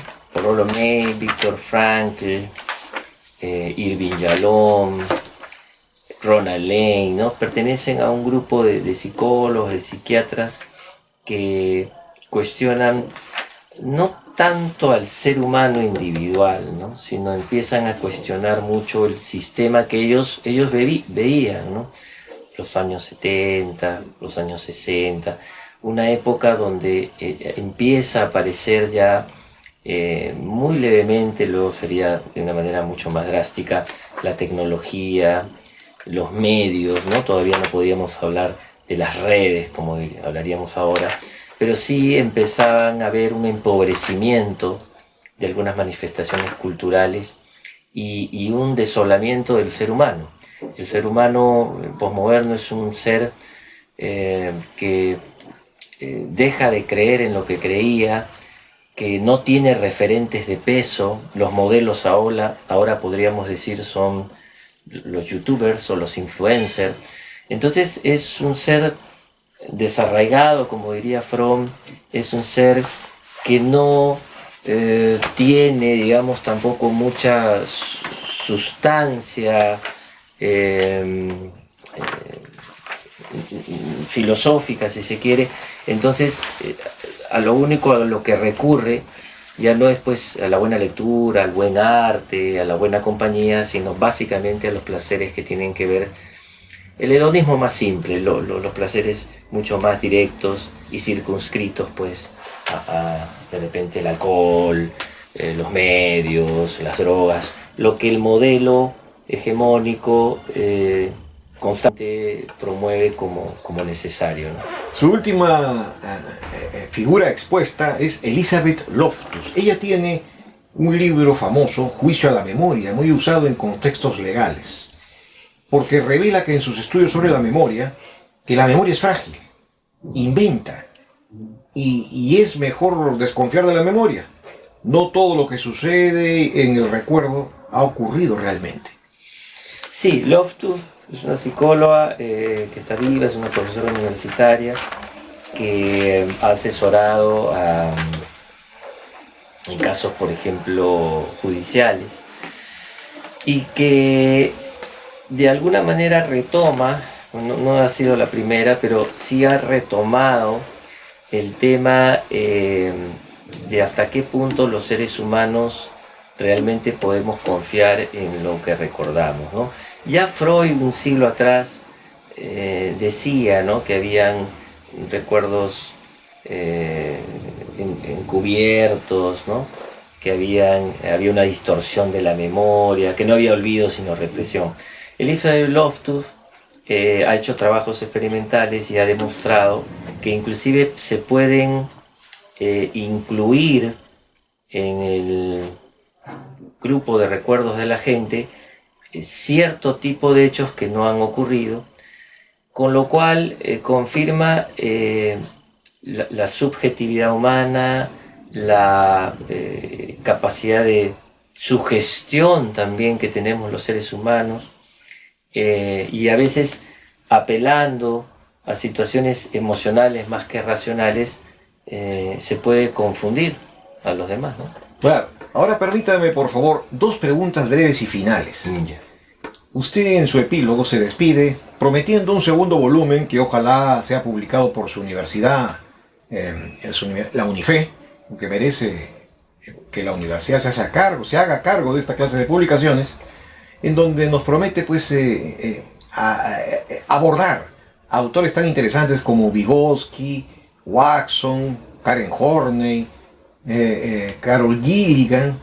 Viktor Frankl, Irving Yalom, Ronald Lane, ¿no? Pertenecen a un grupo de psicólogos, de psiquiatras que cuestionan no tanto al ser humano individual, ¿no? Sino empiezan a cuestionar mucho el sistema que ellos veían, ¿no? Los años 70, los años 60, una época donde empieza a aparecer ya muy levemente, luego sería de una manera mucho más drástica, la tecnología, los medios, ¿no? Todavía no podíamos hablar de las redes como hablaríamos ahora, pero sí empezaban a haber un empobrecimiento de algunas manifestaciones culturales y un desolamiento del ser humano. El ser humano posmoderno es un ser que deja de creer en lo que creía, que no tiene referentes de peso. Los modelos ahora podríamos decir son los youtubers o los influencers. Entonces es un ser desarraigado, como diría Fromm, es un ser que no tiene, digamos, tampoco mucha sustancia filosófica, si se quiere. Entonces a lo que recurre ya no es pues a la buena lectura, al buen arte, a la buena compañía, sino básicamente a los placeres que tienen que ver el hedonismo más simple, los placeres mucho más directos y circunscritos pues de repente el alcohol, los medios, las drogas, lo que el modelo hegemónico constante promueve como necesario, ¿no? Su última figura expuesta es Elizabeth Loftus. Ella tiene un libro famoso, Juicio a la Memoria, muy usado en contextos legales, porque revela que en sus estudios sobre la memoria, que la memoria es frágil, inventa, y es mejor desconfiar de la memoria. No todo lo que sucede en el recuerdo ha ocurrido realmente. Sí, Loftus es una psicóloga que está viva, es una profesora universitaria que ha asesorado en casos, por ejemplo, judiciales, y que de alguna manera retoma, no ha sido la primera, pero sí ha retomado el tema de hasta qué punto los seres humanos realmente podemos confiar en lo que recordamos, ¿no? Ya Freud un siglo atrás decía, ¿no?, que habían recuerdos encubiertos, ¿no? Que había una distorsión de la memoria, que no había olvido sino represión. Elizabeth Loftus ha hecho trabajos experimentales y ha demostrado que inclusive se pueden incluir en el grupo de recuerdos de la gente cierto tipo de hechos que no han ocurrido, con lo cual confirma la subjetividad humana, la capacidad de sugestión también que tenemos los seres humanos, y a veces apelando a situaciones emocionales más que racionales, se puede confundir a los demás, ¿no? Claro. Ahora permítame, por favor, 2 preguntas breves y finales. Ya. Usted en su epílogo se despide prometiendo un segundo volumen que ojalá sea publicado por su universidad, la UNIFE, que merece que la universidad se haga cargo de esta clase de publicaciones, en donde nos promete pues abordar autores tan interesantes como Vygotsky, Watson, Karen Horney, Carol Gilligan,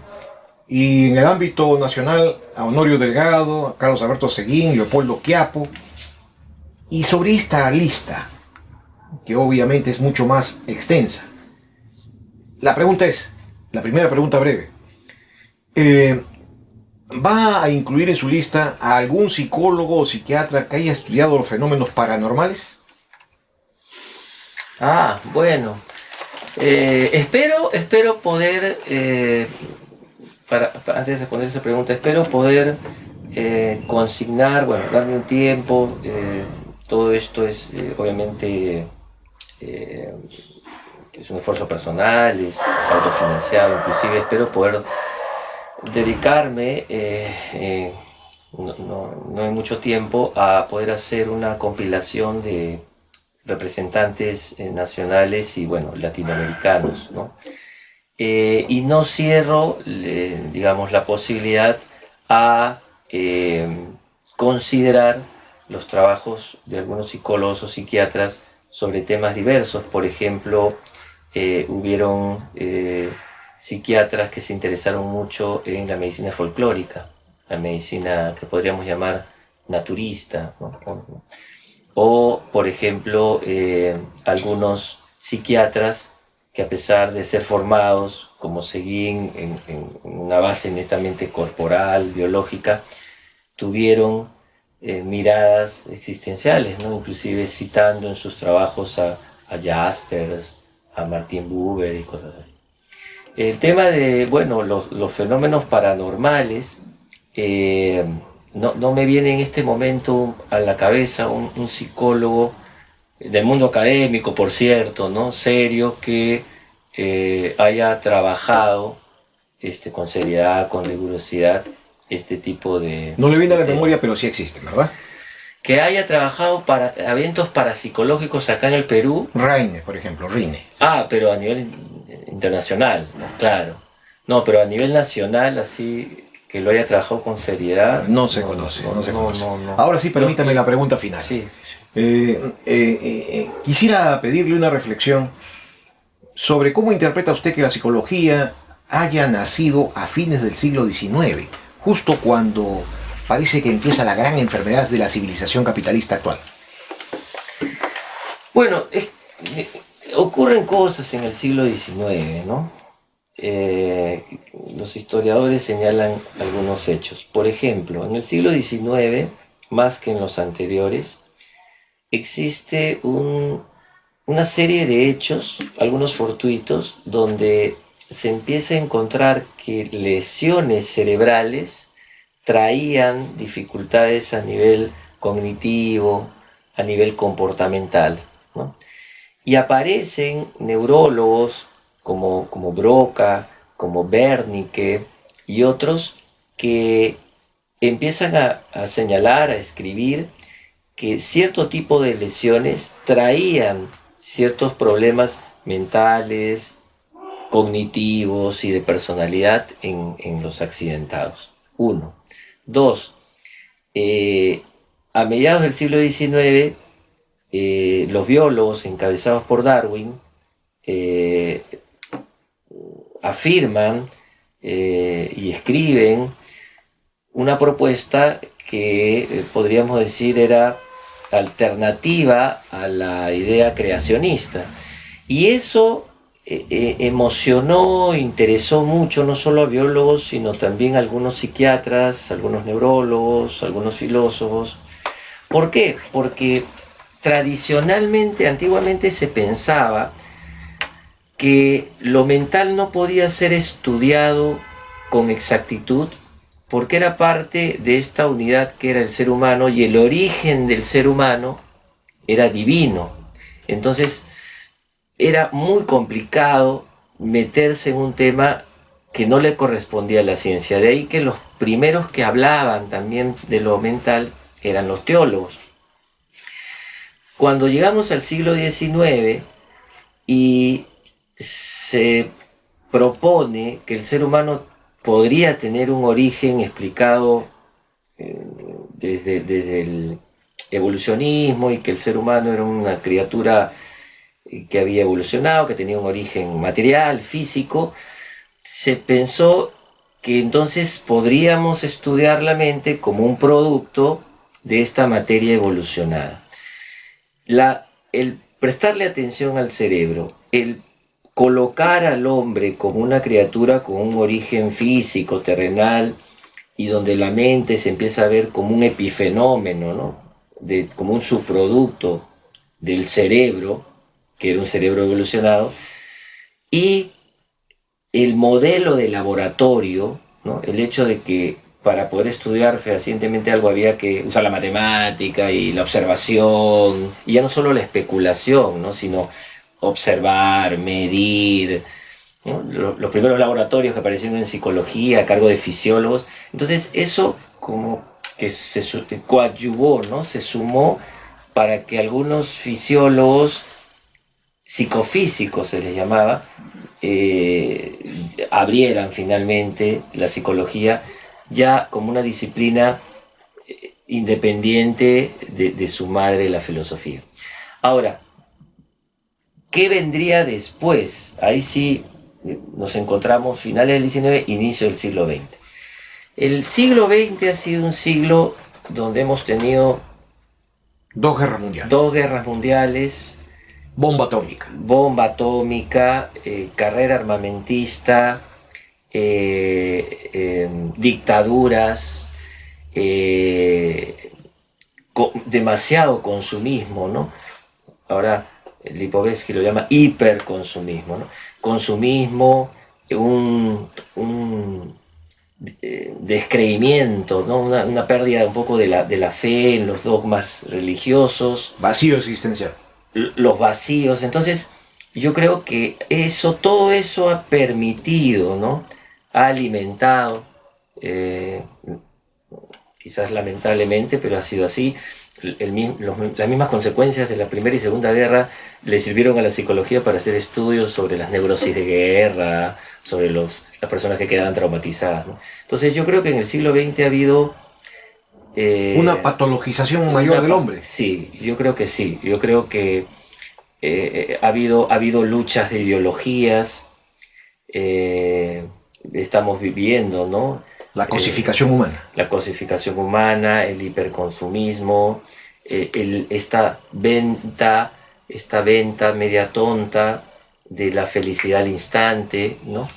y en el ámbito nacional a Honorio Delgado, a Carlos Alberto Seguín, Leopoldo Quiapo. Y sobre esta lista, que obviamente es mucho más extensa, la primera pregunta breve, ¿va a incluir en su lista a algún psicólogo o psiquiatra que haya estudiado los fenómenos paranormales? Bueno. Espero poder, antes de responder esa pregunta, espero poder consignar, darme un tiempo. Todo esto es obviamente es un esfuerzo personal, es autofinanciado, inclusive espero poder dedicarme, no hay mucho tiempo, a poder hacer una compilación de representantes nacionales y latinoamericanos, ¿no? Y no cierro, digamos, la posibilidad a considerar los trabajos de algunos psicólogos o psiquiatras sobre temas diversos. Por ejemplo, hubieron psiquiatras que se interesaron mucho en la medicina folclórica, la medicina que podríamos llamar naturista, ¿no? O, por ejemplo, algunos psiquiatras que, a pesar de ser formados como Seguín en una base netamente corporal, biológica, tuvieron miradas existenciales, ¿no? Inclusive citando en sus trabajos a Jaspers, a Martin Buber y cosas así. El tema de los fenómenos paranormales, no me viene en este momento a la cabeza un psicólogo del mundo académico, por cierto, ¿no? Serio, que haya trabajado con seriedad, con rigurosidad, este tipo de... No le viene a la memoria, pero sí existen, ¿verdad? Que haya trabajado para eventos parapsicológicos acá en el Perú. Raine, por ejemplo, Rine. Pero a nivel internacional, claro. No, pero a nivel nacional, así... que lo haya trabajado con seriedad. No se conoce. Ahora sí, permítame la pregunta final. Sí. Quisiera pedirle una reflexión sobre cómo interpreta usted que la psicología haya nacido a fines del siglo XIX, justo cuando parece que empieza la gran enfermedad de la civilización capitalista actual. Ocurren cosas en el siglo XIX, ¿no? Los historiadores señalan algunos hechos. Por ejemplo, en el siglo XIX, más que en los anteriores, existe una serie de hechos, algunos fortuitos, donde se empieza a encontrar que lesiones cerebrales traían dificultades a nivel cognitivo, a nivel comportamental, ¿no? Y aparecen neurólogos como Broca, como Wernicke y otros que empiezan a señalar, a escribir que cierto tipo de lesiones traían ciertos problemas mentales, cognitivos y de personalidad en los accidentados. 1. 2. A mediados del siglo XIX los biólogos encabezados por Darwin afirman y escriben una propuesta que podríamos decir era alternativa a la idea creacionista. Y eso emocionó, interesó mucho no solo a biólogos, sino también a algunos psiquiatras, algunos neurólogos, algunos filósofos. ¿Por qué? Porque tradicionalmente, antiguamente se pensaba que lo mental no podía ser estudiado con exactitud porque era parte de esta unidad que era el ser humano y el origen del ser humano era divino. Entonces era muy complicado meterse en un tema que no le correspondía a la ciencia. De ahí que los primeros que hablaban también de lo mental eran los teólogos. Cuando llegamos al siglo XIX y se propone que el ser humano podría tener un origen explicado desde el evolucionismo y que el ser humano era una criatura que había evolucionado, que tenía un origen material, físico, se pensó que entonces podríamos estudiar la mente como un producto de esta materia evolucionada. El prestarle atención al cerebro, el colocar al hombre como una criatura con un origen físico, terrenal, y donde la mente se empieza a ver como un epifenómeno, ¿no? Como un subproducto del cerebro, que era un cerebro evolucionado, y el modelo de laboratorio, ¿no? El hecho de que para poder estudiar fehacientemente algo había que usar la matemática y la observación, y ya no solo la especulación, ¿no? Sino observar, medir, ¿no? Los primeros laboratorios que aparecieron en psicología a cargo de fisiólogos. Entonces eso como que se coadyuvó, ¿no? Se sumó para que algunos fisiólogos psicofísicos, se les llamaba, abrieran finalmente la psicología ya como una disciplina independiente de su madre, la filosofía. Ahora, ¿qué vendría después? Ahí sí nos encontramos finales del XIX, inicio del siglo XX. El siglo XX ha sido un siglo donde hemos tenido Dos guerras mundiales. Bomba atómica, carrera armamentista, dictaduras, demasiado consumismo, ¿no? Ahora Lipovetsky lo llama hiperconsumismo, ¿no? Consumismo, un descreimiento, ¿no? Una pérdida un poco de la fe en los dogmas religiosos. Vacío existencial. Los vacíos. Entonces yo creo que todo eso ha permitido, ¿no? Ha alimentado, quizás lamentablemente, pero ha sido así. Las mismas consecuencias de la Primera y Segunda Guerra le sirvieron a la psicología para hacer estudios sobre las neurosis de guerra, sobre las personas que quedaban traumatizadas, ¿no? Entonces yo creo que en el siglo XX ha habido una patologización mayor del hombre. Sí, yo creo que sí. Yo creo que ha habido luchas de ideologías. Estamos viviendo, ¿no? La cosificación humana. La cosificación humana, el hiperconsumismo, esta venta media tonta de la felicidad al instante, ¿no?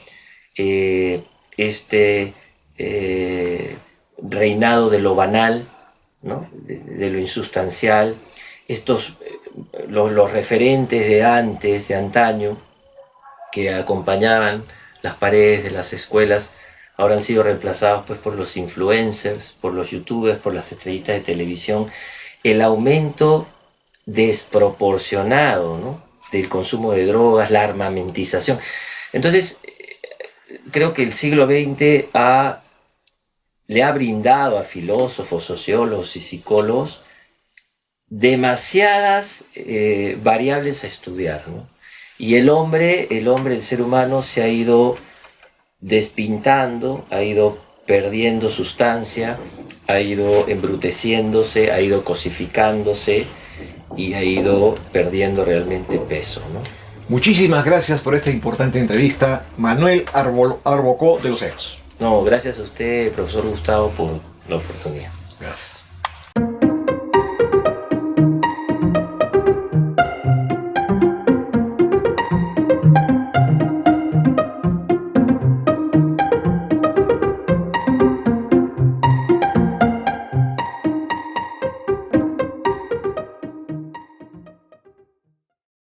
Reinado de lo banal, ¿no? de lo insustancial. Los referentes de antes, de antaño, que acompañaban las paredes de las escuelas, ahora han sido reemplazados pues, por los influencers, por los youtubers, por las estrellitas de televisión. El aumento desproporcionado, ¿no? del consumo de drogas, la armamentización. Entonces, creo que el siglo XX le ha brindado a filósofos, sociólogos y psicólogos demasiadas variables a estudiar, ¿no? Y el ser humano se ha ido despintando, ha ido perdiendo sustancia, ha ido embruteciéndose, ha ido cosificándose y ha ido perdiendo realmente peso, ¿no? Muchísimas gracias por esta importante entrevista, Manuel Arbocó de los Heros. No, gracias a usted, profesor Gustavo, por la oportunidad. Gracias.